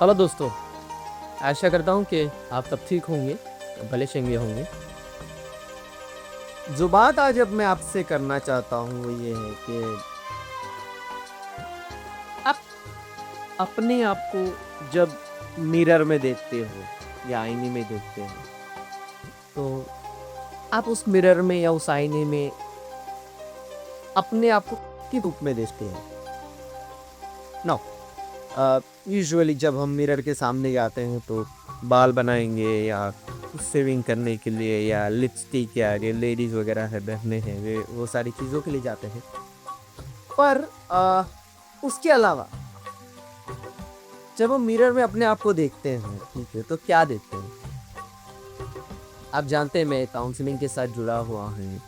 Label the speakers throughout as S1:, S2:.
S1: Hello दोस्तों, आशा करता हूँ कि आप सब ठीक होंगे, भले चंगे होंगे।
S2: जो बात आज अब मैं आपसे करना चाहता हूँ वो ये है कि आप अपने आप को जब मिरर में देखते हो या आईने में देखते हो, तो आप उस मिरर में या उस आईने में अपने आप को किस रूप में देखते हैं? नो, यूजुअली जब हम मिरर के सामने जाते हैं तो बाल बनाएंगे या शेविंग करने के लिए या लिपस्टिक या ये लेडीज वगैरह है, बहनें हैं, वे वो सारी चीज़ों के लिए जाते हैं। पर उसके अलावा जब हम मिरर में अपने आप को देखते हैं, ठीक है, तो क्या देखते हैं? आप जानते हैं मैं काउंसलिंग के साथ जुड़ा हुआ हूँ।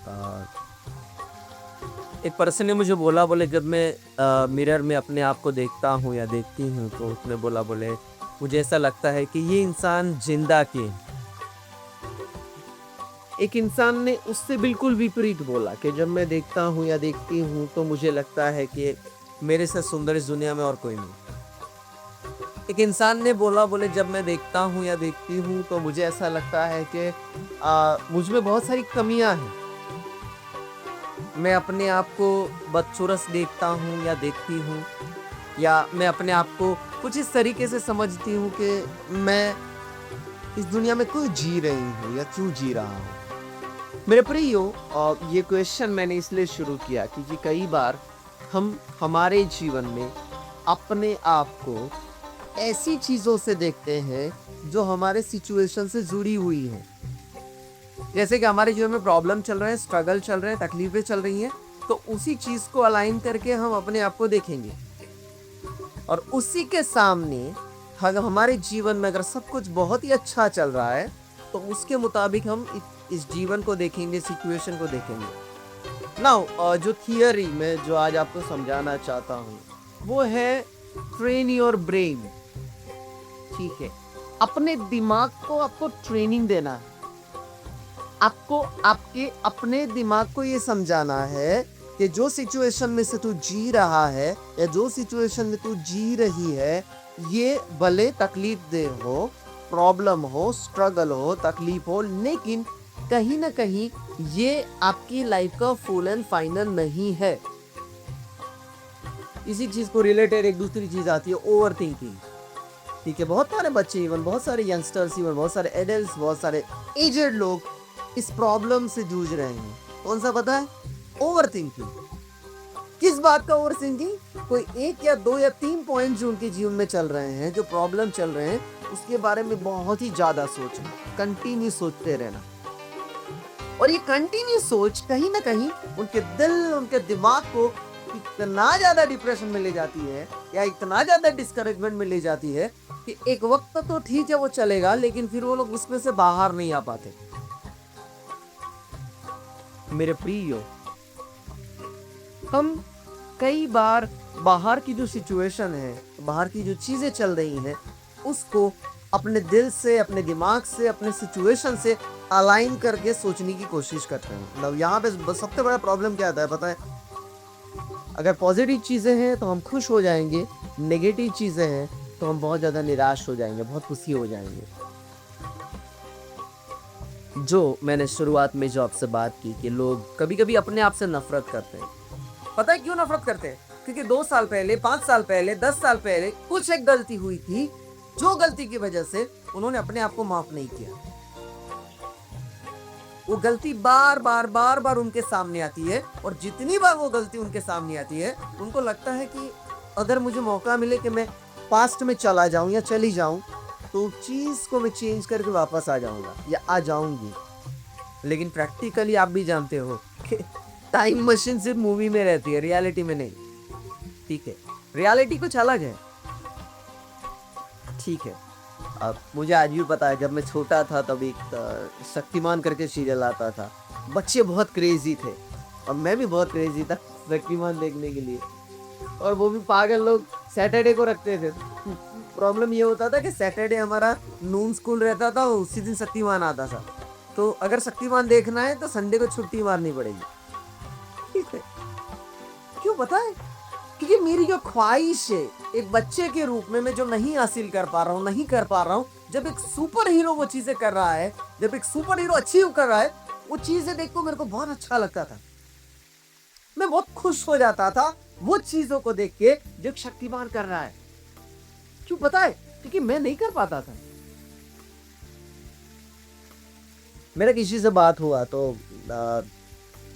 S2: एक पर्सन ने मुझे बोले जब मैं मिरर में अपने आप को देखता हूँ या देखती हूँ तो उसने बोले मुझे ऐसा लगता है कि ये इंसान जिंदा क्यों है? एक इंसान ने उससे बिल्कुल विपरीत बोला कि जब मैं देखता हूँ या देखती हूँ तो मुझे लगता है कि मेरे से सुंदर इस दुनिया में और कोई नहीं। एक इंसान ने बोले जब मैं देखता हूँ या देखती हूँ तो मुझे ऐसा लगता है कि मुझ में बहुत सारी कमियां हैं। मैं अपने आप को बदसूरत देखता हूँ या देखती हूँ, या मैं अपने आप को कुछ इस तरीके से समझती हूँ कि मैं इस दुनिया में क्यों जी रही हूँ या क्यों जी रहा हूँ। मेरे प्रियो, ये क्वेश्चन मैंने इसलिए शुरू किया क्योंकि कई बार हम हमारे जीवन में अपने आप को ऐसी चीज़ों से देखते हैं जो हमारे सिचुएशन से जुड़ी हुई हैं। जैसे कि हमारे जीवन में प्रॉब्लम चल रहे हैं, स्ट्रगल चल रहे हैं, तकलीफें चल रही हैं, तो उसी चीज़ को अलाइन करके हम अपने आप को देखेंगे और उसी के सामने अगर हमारे जीवन में अगर सब कुछ बहुत ही अच्छा चल रहा है तो उसके मुताबिक हम इस जीवन को देखेंगे, सिचुएशन को देखेंगे। नाउ जो थियरी में जो आज आपको समझाना चाहता हूँ वो है ट्रेन योर ब्रेन। ठीक है, अपने दिमाग को आपको ट्रेनिंग देना है। आपको आपके अपने दिमाग को ये समझाना है कि जो सिचुएशन में से तू जी रहा है या जो सिचुएशन में तू जी रही है, ये भले तकलीफ दे हो, प्रॉब्लम हो, स्ट्रगल हो, तकलीफ हो, लेकिन कहीं ना कहीं ये आपकी लाइफ का फुल एंड फाइनल नहीं है। इसी चीज को रिलेटेड एक दूसरी चीज आती है ओवर थिंकिंग। ठीक है, बहुत सारे बच्चे, इवन बहुत सारे यंगस्टर्स, इवन बहुत सारे एडल्ट्स, बहुत सारे एजेड लोग इस प्रॉब्लम से जूझ रहे हैं। कौन सा पता है? Over thinking. किस बात का ओवर थिंकिंग? कोई एक या दो या तीन पॉइंट जो उनके जीवन में चल रहे हैं, जो प्रॉब्लम चल रहे हैं, उसके बारे में बहुत ही ज्यादा सोचना, कंटिन्यू सोचते रहना। और ये कंटिन्यू सोच कहीं ना कहीं उनके दिल, उनके दिमाग को इतना ज्यादा डिप्रेशन में ले जाती है या इतना ज्यादा डिस्करेजमेंट में ले जाती है कि एक वक्त तो ठीक है वो चलेगा, लेकिन फिर वो लोग उसमें से बाहर नहीं आ पाते। मेरे प्रियो, हम कई बार बाहर की जो सिचुएशन है, बाहर की जो चीजें चल रही हैं, उसको अपने दिल से, अपने दिमाग से, अपने सिचुएशन से अलाइन करके सोचने की कोशिश करते हैं। मतलब यहाँ पे सबसे बड़ा प्रॉब्लम क्या आता है पता है? अगर पॉजिटिव चीजें हैं तो हम खुश हो जाएंगे, नेगेटिव चीजें हैं तो हम बहुत ज्यादा निराश हो जाएंगे, बहुत खुशी हो जाएंगे। जो मैंने शुरुआत में जो आपसे बात की कि लोग कभी कभी अपने आप से नफरत करते हैं। पता है क्यों नफरत करते हैं? क्योंकि 2 साल पहले, 5 साल पहले, 10 साल पहले कुछ एक गलती हुई थी, जो गलती की वजह से उन्होंने अपने आप को माफ नहीं किया। वो गलती बार बार बार बार उनके सामने आती है और जितनी बार वो गलती उनके सामने आती है उनको लगता है कि अगर मुझे मौका मिले कि मैं पास्ट में चला जाऊं या चली जाऊं तो चीज को मैं चेंज करके वापस आ जाऊंगा या आ जाऊंगी। लेकिन प्रैक्टिकली आप भी जानते हो कि टाइम मशीन सिर्फ मूवी में रहती है, रियलिटी में नहीं। ठीक है, रियलिटी कुछ अलग है। ठीक है, अब मुझे आज भी पता है जब मैं छोटा था तब एक शक्तिमान करके सीरियल आता था। बच्चे बहुत क्रेजी थे और मैं भी बहुत क्रेजी था शक्तिमान देखने के लिए। और वो भी पागल लोग सैटरडे को रखते थे। प्रॉब्लम ये होता था कि सैटरडे हमारा नून स्कूल रहता था, उसी दिन शक्तिमान आता था, तो अगर शक्तिमान देखना है तो संडे को छुट्टी मारनी पड़ेगी। ठीक है, क्यों पता है? क्योंकि मेरी जो ख्वाहिश है एक बच्चे के रूप में मैं जो नहीं हासिल कर पा रहा हूँ, नहीं कर पा रहा हूँ, जब एक सुपर हीरो वो चीजें कर रहा है, जब एक सुपर हीरो अचीव कर रहा है, वो चीजें देख को मेरे को बहुत अच्छा लगता था। मैं बहुत खुश हो जाता था वो चीजों को देख के जो एक शक्तिमान कर रहा है। क्यों पता है? क्योंकि मैं नहीं कर पाता था। मेरा किसी से बात हुआ तो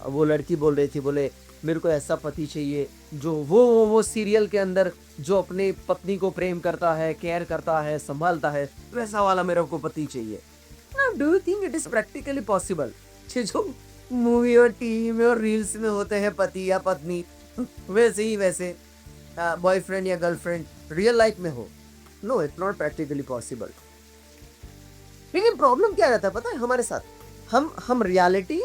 S2: वो लड़की बोल रही थी, बोले मेरे को ऐसा पति चाहिए जो वो सीरियल के अंदर जो अपने पत्नी को प्रेम करता है, केयर करता है, संभालता है, वैसा वाला मेरे को पति चाहिए। Do you think it is practically possible? जो मूवी और टीवी में और रील्स में होते हैं पति या पत्नी, वैसे ही वैसे बॉयफ्रेंड या गर्लफ्रेंड रियल लाइफ में हो? No, it's not practically possible. लेकिन प्रॉब्लम क्या रहता है पता है हमारे साथ? हम रियलिटी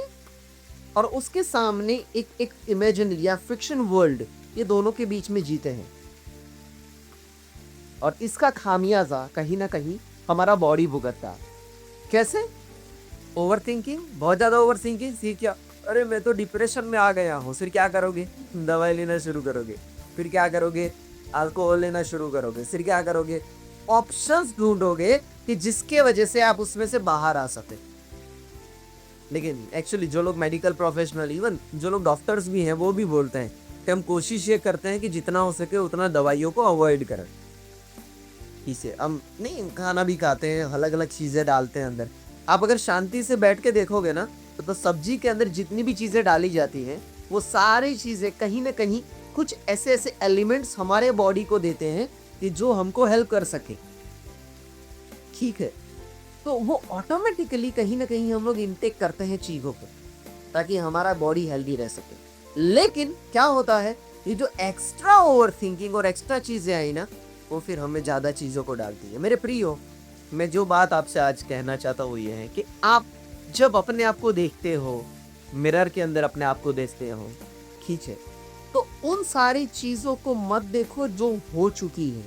S2: और उसके सामने एक इमेजिनरी या फिक्शन वर्ल्ड, ये दोनों के बीच में जीते हैं। और इसका खामियाजा कहीं ना कहीं हमारा बॉडी भुगतता है। कैसे? ओवर थिंकिंग, बहुत ज्यादा ओवर थिंकिंग। सी क्या, अरे मैं तो डिप्रेशन में आ गया हूँ। फिर क्या करोगे? दवाई लेना शुरू करोगे। फिर क्या करोगे? अल्कोहल लेना शुरू करोगे। फिर क्या करोगे? ऑप्शंस ढूंढोगे कि जिसके वजह से आप उसमें से बाहर आ सके। लेकिन एक्चुअली जो लोग मेडिकल प्रोफेशनल, इवन जो लोग डॉक्टर्स भी हैं, वो भी बोलते हैं कि हम कोशिश ये करते हैं कि जितना हो सके उतना दवाइयों को अवॉइड करें। इसे हम नहीं, खाना भी खाते हैं, अलग अलग चीज़ें डालते हैं अंदर। आप अगर शांति से बैठ के देखोगे ना तो सब्जी के अंदर जितनी भी चीज़ें डाली जाती हैं वो सारी चीज़ें कहीं ना कहीं कुछ ऐसे ऐसे एलिमेंट्स हमारे बॉडी को देते हैं कि जो हमको हेल्प कर सके। ठीक है, तो वो ऑटोमेटिकली कहीं ना कहीं हम लोग इनटेक करते हैं चीज़ों को ताकि हमारा बॉडी हेल्दी रह सके। लेकिन क्या होता है, ये जो एक्स्ट्रा ओवर थिंकिंग और एक्स्ट्रा चीज़ें आई ना, वो फिर हमें ज़्यादा चीज़ों को डालती है। मेरे प्रियो, मैं जो बात आपसे आज कहना चाहता हूँ वो ये है कि आप जब अपने आप को देखते हो, मिरर के अंदर अपने आप को देखते हो, ठीक है, तो उन सारी चीज़ों को मत देखो जो हो चुकी है।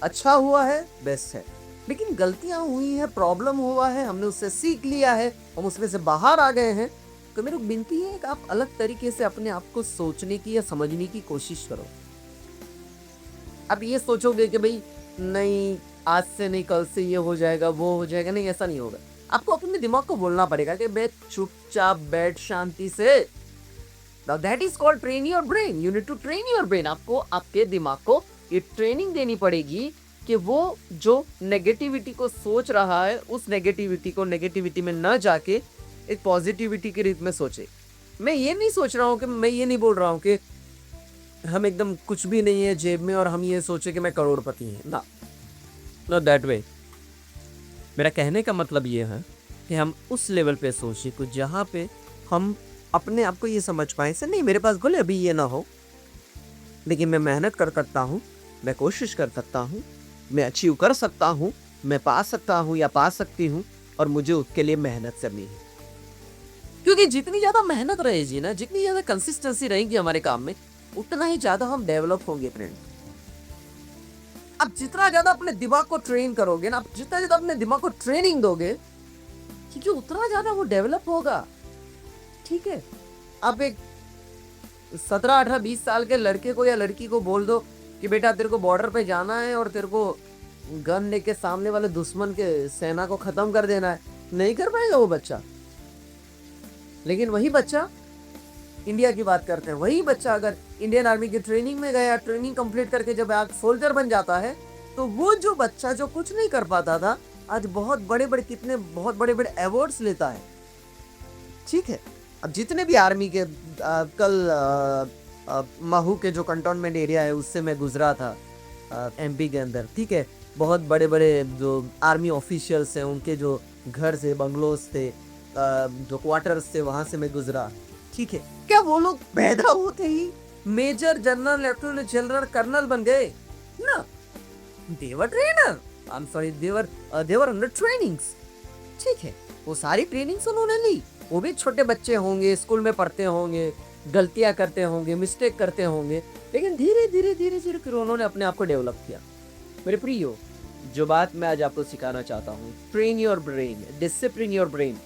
S2: अच्छा हुआ है, बेस्ट है, लेकिन गलतियां हुई हैं, प्रॉब्लम हुआ है, हमने उससे सीख लिया है, हम उसमें से बाहर आ गए हैं, तो मेरी विनती है कि आप अलग तरीके से अपने आप को सोचने की या समझने की कोशिश करो। अब ये सोचोगे कि भाई नहीं, आज से नहीं, कल से ये हो जाएगा, वो हो जाएगा, नहीं, ऐसा नहीं होगा। आपको अपने दिमाग को बोलना पड़ेगा कि मैं चुपचाप बैठ शांति से। Now that is called train your brain. You need to train your brain. आपको आपके दिमाग को ये ट्रेनिंग देनी पड़ेगी कि वो जो नेगेटिविटी को सोच रहा है, उस नेगेटिविटी को नेगेटिविटी में न जाके एक पॉजिटिविटी के रूप में सोचे। मैं ये नहीं सोच रहा हूँ कि, मैं ये नहीं बोल रहा हूँ कि हम एकदम कुछ भी नहीं है जेब में और हम ये सोचे कि मैं करोड़पति हैं ना, नॉट दैट वे। मेरा कहने का मतलब ये है कि हम उस लेवल पे सोचें कुछ जहाँ पे हम अपने आप को ये समझ पाए से नहीं, मेरे पास बोले अभी ये ना हो, लेकिन मैं मेहनत कर सकता हूँ, मैं कोशिश कर सकता हूँ, मैं अचीव कर सकता हूँ, मैं पा सकता हूँ या पा सकती हूँ, और मुझे उसके लिए मेहनत करनी है। क्योंकि जितनी ज़्यादा मेहनत रहेगी ना, जितनी ज़्यादा कंसिस्टेंसी रहेगी हमारे काम में, उतना ही ज़्यादा हम डेवलप होंगे फ्रेंड। अब जितना ज़्यादा अपने दिमाग को ट्रेन करोगे ना, जितना ज़्यादा अपने दिमाग को ट्रेनिंग दोगे, क्योंकि उतना ज़्यादा वो डेवलप होगा। ठीक है, आप एक 17, 18, 20 साल के लड़के को या लड़की को बोल दो कि बेटा तेरे को बॉर्डर पे जाना है और तेरे को गन लेके सामने वाले दुश्मन के सेना को खत्म कर देना है, नहीं कर पाएगा वो बच्चा। लेकिन वही बच्चा, इंडिया की बात करते हैं, वही बच्चा अगर इंडियन आर्मी की ट्रेनिंग में गया, ट्रेनिंग कंप्लीट करके जब आज सोल्जर बन जाता है, तो वो जो बच्चा जो कुछ नहीं कर पाता था, आज बहुत बड़े बड़े अवार्ड्स लेता है। ठीक है, अब जितने भी आर्मी के कल महू के जो कंटोनमेंट एरिया है उससे मैं गुजरा था एमपी के अंदर। ठीक है, बहुत बड़े बड़े जो आर्मी ऑफिशियल्स हैं उनके जो घर से, बंगलोज थे, जो क्वार्टर्स थे, वहां से मैं गुजरा। ठीक है, क्या वो लोग पैदा होते ही major, general, lieutenant general, colonel बन गए ना? They were trainer, I am sorry, they were under trainings. ठीक है, वो सारी ट्रेनिंग्स उन्होंने ली। वो भी छोटे बच्चे होंगे, स्कूल में पढ़ते होंगे, गलतियां करते होंगे, मिस्टेक करते होंगे, लेकिन धीरे धीरे फिर उन्होंने अपने आप को डेवलप किया। मेरे प्रियो, जो बात मैं आज आपको सिखाना चाहता हूँ, train your brain, discipline your brain.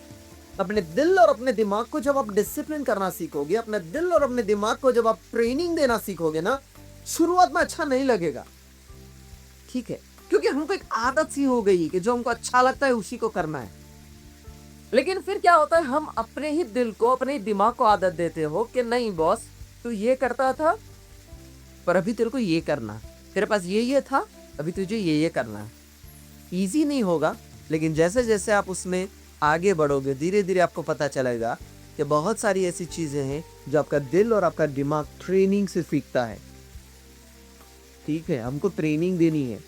S2: अपने दिल और अपने दिमाग को जब आप डिसिप्लिन करना सीखोगे, अपने दिल और अपने दिमाग को जब आप ट्रेनिंग देना सीखोगे ना, शुरुआत में अच्छा नहीं लगेगा, ठीक है, क्योंकि हमको एक आदत सी हो गई कि जो हमको अच्छा लगता है उसी को करना है। लेकिन फिर क्या होता है, हम अपने ही दिल को, अपने ही दिमाग को आदत देते हो कि नहीं बॉस, तू ये करता था पर अभी तेरे को ये करना, तेरे पास ये था, अभी तुझे ये करना है। ईजी नहीं होगा, लेकिन जैसे जैसे आप उसमें आगे बढ़ोगे, धीरे धीरे आपको पता चलेगा कि बहुत सारी ऐसी चीजें हैं जो आपका दिल और आपका दिमाग ट्रेनिंग से सीखता है। ठीक है, हमको ट्रेनिंग देनी है।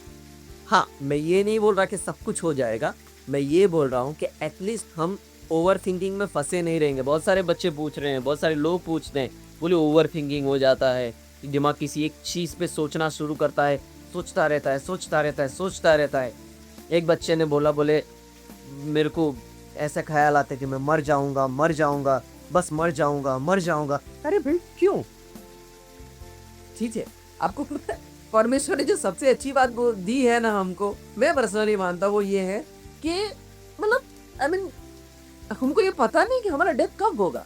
S2: हाँ, मैं ये नहीं बोल रहा कि सब कुछ हो जाएगा, मैं ये बोल रहा हूँ कि एटलीस्ट हम ओवर थिंकिंग में फंसे नहीं रहेंगे। बहुत सारे बच्चे पूछ रहे हैं, बहुत सारे लोग पूछते हैं, बोले ओवर थिंकिंग हो जाता है, दिमाग किसी एक चीज़ पे सोचना शुरू करता है, सोचता रहता है, सोचता रहता है, सोचता रहता है। एक बच्चे ने बोला, बोले मेरे को ऐसा ख्याल आता है कि मैं मर जाऊंगा, मर जाऊंगा, बस मर जाऊंगा, मर जाऊंगा। अरे भाई क्यों? ठीक है, आपको पता है परमेश्वर ने जो सबसे अच्छी बात दी है ना हमको, मैं पर्सनली मानता हूँ वो ये है कि मतलब आई मीन हमको ये पता नहीं कि हमारा डेथ कब होगा।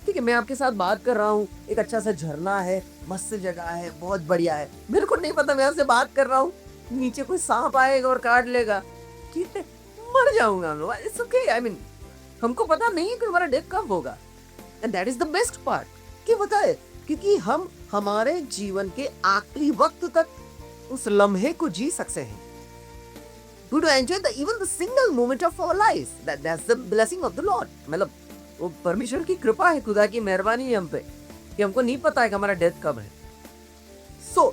S2: ठीक है, मैं आपके साथ बात कर रहा हूँ, एक अच्छा सा झरना है, मस्त जगह है, बहुत बढ़िया है, मेरे को नहीं पता मैं आपसे बात कर रहा हूँ, नीचे कोई सांप आएगा और काट लेगा, ठीक है, मर जाऊंगा। इट्स ओके, आई मीन हमको पता नहीं है कि हमारा डेथ कब होगा, and that is the best part. कि पता है, क्योंकि हम हमारे जीवन के आखिरी वक्त तक उस लम्हे को जी सकते हैं। We to enjoy even the single moment of our lives. That's the blessing of the Lord. मतलब वो परमेश्वर की कृपा है, खुदा की मेहरबानी है हम पे कि हमको नहीं पता है कि हमारा डेथ कब है। So,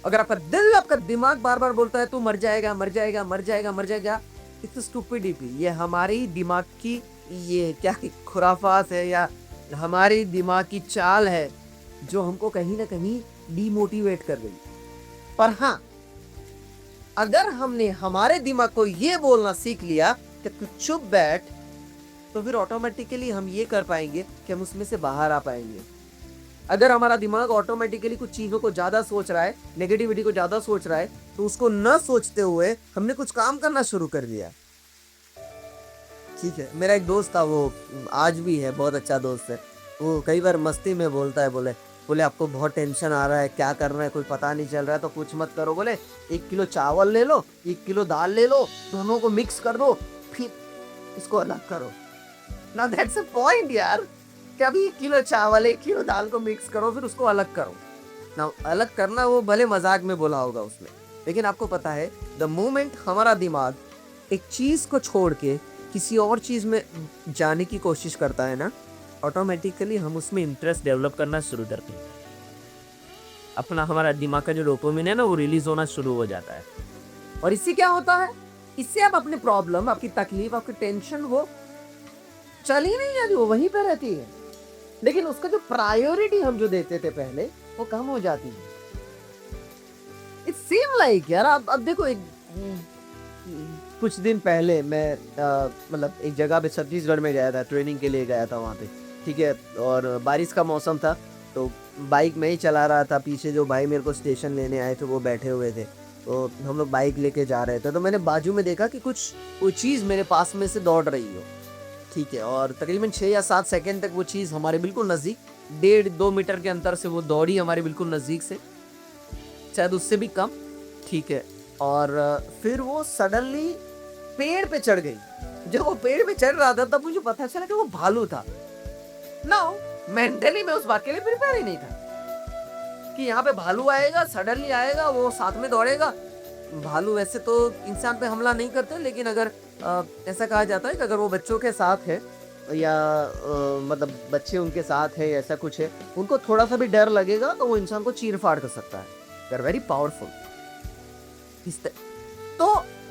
S2: अगर आपका दिल, आपका दिमाग बार बार बोलता है तू मर जाएगा, मर जाएगा, मर जाएगा, मर जाएगा, इट्स स्टूपिडिटी। ये हमारी दिमाग की ये क्या खुराफात है या हमारी दिमाग की चाल है जो हमको कहीं ना कहीं डीमोटिवेट कर गई। पर हाँ, अगर हमने हमारे दिमाग को ये बोलना सीख लिया कि तू चुप बैठ, तो फिर ऑटोमेटिकली हम ये कर पाएंगे कि हम उसमें से बाहर आ पाएंगे। अगर हमारा दिमाग ऑटोमेटिकली कुछ चीज़ों को ज़्यादा सोच रहा है, नेगेटिविटी को ज़्यादा सोच रहा है, तो उसको न सोचते हुए हमने कुछ काम करना शुरू कर दिया। ठीक है, मेरा एक दोस्त था, वो आज भी है, बहुत अच्छा दोस्त है। वो कई बार मस्ती में बोलता है, बोले आपको बहुत टेंशन आ रहा है, क्या करना है कोई पता नहीं चल रहा है, तो कुछ मत करो, बोले 1 किलो चावल ले लो, 1 किलो दाल ले लो, दोनों को मिक्स कर दो, फिर इसको अलग करो। ना दैट्स अ पॉइंट यार, कभी 1 किलो चावल 1 किलो दाल को मिक्स करो, फिर उसको अलग करो ना। अलग करना वो भले मजाक में बोला होगा उसने, लेकिन आपको पता है द मोमेंट हमारा दिमाग एक चीज को छोड़ के किसी और चीज में जाने की कोशिश करता है ना, ऑटोमेटिकली हम उसमें इंटरेस्ट डेवलप करना शुरू करते हैं। अपना हमारा दिमाग का जो डोपामिन है ना, वो रिलीज होना शुरू हो जाता है। और इससे क्या होता है, इससे आप अपनी प्रॉब्लम, आपकी तकलीफ, आपकी टेंशन वो चल ही नहीं जाती, वो वहीं पे रहती है। लेकिन उसका जो प्रायोरिटी हम जो देते थे पहले, वो कम हो जाती है। इट सीम लाइक यार, अब देखो, एक कुछ दिन पहले मैं मतलब एक जगह पे छत्तीसगढ़ में गया था, ट्रेनिंग के लिए गया था वहाँ पे, ठीक है, और बारिश का मौसम था, तो बाइक में ही चला रहा था। पीछे जो भाई मेरे को स्टेशन लेने आए थे वो बैठे हुए थे, तो हम लोग बाइक लेके जा रहे थे, तो मैंने बाजू में देखा कि कुछ वो चीज़ मेरे पास में से दौड़ रही हो, ठीक है, और तकरीबन 6 या 7 सेकेंड तक वो चीज़ हमारे बिल्कुल नज़दीक, 1.5-2 मीटर के अंतर से वो दौड़ी हमारे बिल्कुल नज़दीक से, शायद उससे भी कम, ठीक है। और फिर वो सडनली पेड़ पे चढ़ गई। जब वो पेड़ पे चढ़ रहा था तब मुझे पता चला कि वो भालू था। नाउ मेंटली मैं उस बात के लिए प्रिपेयर ही नहीं था कि यहाँ पे भालू आएगा, सडनली आएगा, वो साथ में दौड़ेगा। भालू वैसे तो इंसान पे हमला नहीं करते, लेकिन अगर ऐसा कहा जाता है कि अगर वो बच्चों के साथ है या मतलब बच्चे उनके साथ है, ऐसा कुछ है, उनको थोड़ा सा भी डर लगेगा तो वो इंसान को चीर फाड़ कर सकता है। They are very powerful. तो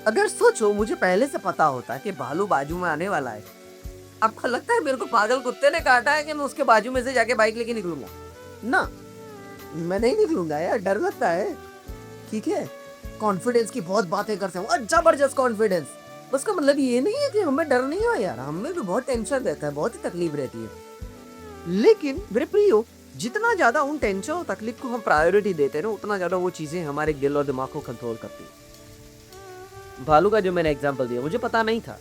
S2: अगर सोचो, मुझे पहले से पता होता कि भालू बाजू में आने वाला है, आपको लगता है मेरे को पागल कुत्ते ने काटा है कि मैं उसके बाजू में से जाके बाइक लेके निकलूंगा? ना, मैं नहीं निकलूंगा यार, डर लगता है। ठीक है, कॉन्फिडेंस की बहुत बातें करते हैं, जबरदस्त कॉन्फिडेंस। उसका मतलब ये नहीं है कि हमें डर नहीं हो यार, हमें भी बहुत टेंशन रहता है, बहुत ही तकलीफ रहती है। लेकिन मेरे प्रियो, जितना ज्यादा उन टेंशन और तकलीफ को हम प्रायोरिटी देते हैं ना, उतना ज्यादा वो चीजें हमारे दिल और दिमाग को कंट्रोल करती है। भालू का जो मैंने एग्जांपल दिया, मुझे पता नहीं था,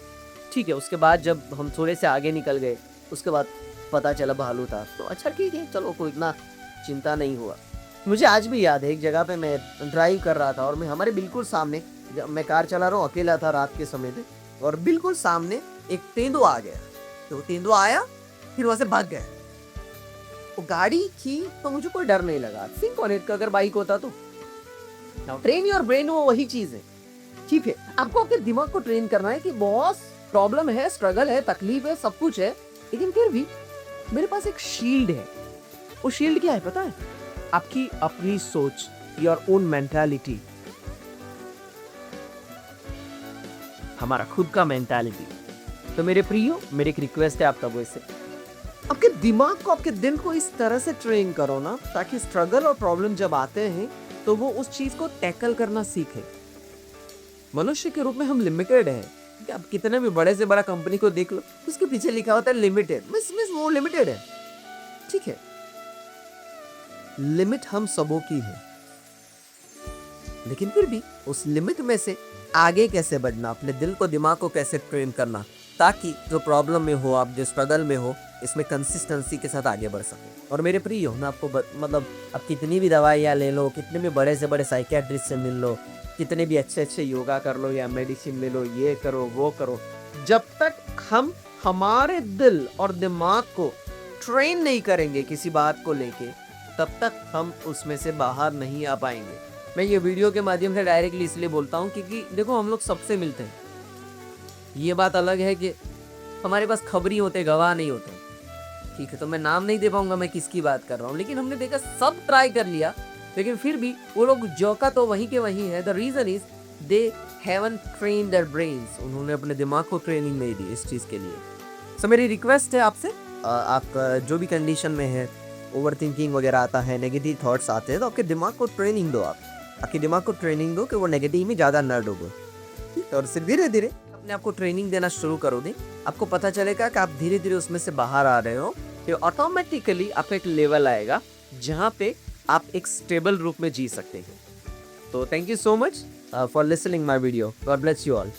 S2: ठीक है, उसके बाद जब हम थोड़े से आगे निकल गए, उसके बाद पता चला भालू था, तो अच्छा ठीक है, चलो कोई इतना चिंता नहीं हुआ। मुझे आज भी याद है, एक जगह पे मैं ड्राइव कर रहा था और मैं हमारे बिल्कुल सामने, जब मैं कार चला रहा हूँ, अकेला था रात के समय पे, और बिल्कुल सामने एक तेंदुआ आ गया। तो तेंदुआ आया, फिर वहां से भाग गया। वो गाड़ी थी तो मुझे कोई डर नहीं लगा। थिंक ऑन इट, अगर बाइक होता तो। नाउ ट्रेन योर ब्रेन, वो वही चीज है। ठीक है, आपको आपके दिमाग को ट्रेन करना है कि बॉस प्रॉब्लम है, स्ट्रगल है, तकलीफ है, सब कुछ है, लेकिन फिर भी मेरे पास एक शील्ड है। वो शील्ड क्या है पता है? आपकी अपनी सोच, योर ओन मेंटालिटी, हमारा खुद का मेंटालिटी। तो मेरे प्रियो, मेरी एक रिक्वेस्ट है आप सबों से, आपके दिमाग को, आपके दिल को इस तरह से ट्रेन करो ना, ताकि स्ट्रगल और प्रॉब्लम जब आते हैं तो वो उस चीज को टैकल करना सीखे। मनुष्य के रूप में हम लिमिटेड हैं। आप कितने भी बड़े से बड़ा कंपनी को देख लो, उसके पीछे लिखा होता है लिमिटेड। मिस वो लिमिटेड है, ठीक है। लिमिट हम सबों की है, लेकिन फिर भी उस लिमिट में से आगे कैसे बढ़ना, अपने दिल को, दिमाग को कैसे ट्रेन करना, ताकि जो प्रॉब्लम में हो आप, जो स्ट्रगल में हो, इसमें कंसिस्टेंसी के साथ आगे बढ़ सको। और मेरे प्रिय, मैं आपको मतलब आप कितनी भी दवाइयाँ ले लो, कितने भी बड़े से बड़े साइकियाट्रिस्ट से मिल लो, कितने भी अच्छे अच्छे योगा कर लो या मेडिसिन ले लो, ये करो वो करो, जब तक हम हमारे दिल और दिमाग को ट्रेन नहीं करेंगे किसी बात को लेके, तब तक हम उसमें से बाहर नहीं आ पाएंगे। मैं ये वीडियो के माध्यम से डायरेक्टली इसलिए बोलता हूँ क्योंकि देखो, हम लोग सबसे मिलते हैं। ये बात अलग है कि हमारे पास खबरी होते, गवाह नहीं होते, ठीक है। तो मैं नाम नहीं दे पाऊंगा मैं किसकी बात कर रहा हूँ, लेकिन हमने देखा सब ट्राई कर लिया, लेकिन फिर भी वो लोग जौका तो वहीं के वहीं है। The reason is they haven't trained their brains, उन्होंने अपने दिमाग को ट्रेनिंग नहीं दी इस चीज़ के लिए। सो मेरी रिक्वेस्ट है आपसे, आप जो भी कंडीशन में है, ओवर थिंकिंग वगैरह आता है, नेगेटिव थॉट्स आते हैं, तो आपके दिमाग को ट्रेनिंग दो। आप आपके दिमाग को ट्रेनिंग दो कि वो नेगेटिव में ज़्यादा न डूबो, और फिर धीरे धीरे अपने आप को ट्रेनिंग देना शुरू करोगे, आपको पता चलेगा कि आप धीरे धीरे उसमें से बाहर आ रहे हो। तो ऑटोमेटिकली आपका एक लेवल आएगा जहाँ पे आप एक स्टेबल रूप में जी सकते हैं। तो thank you so much for listening my video. God bless you all.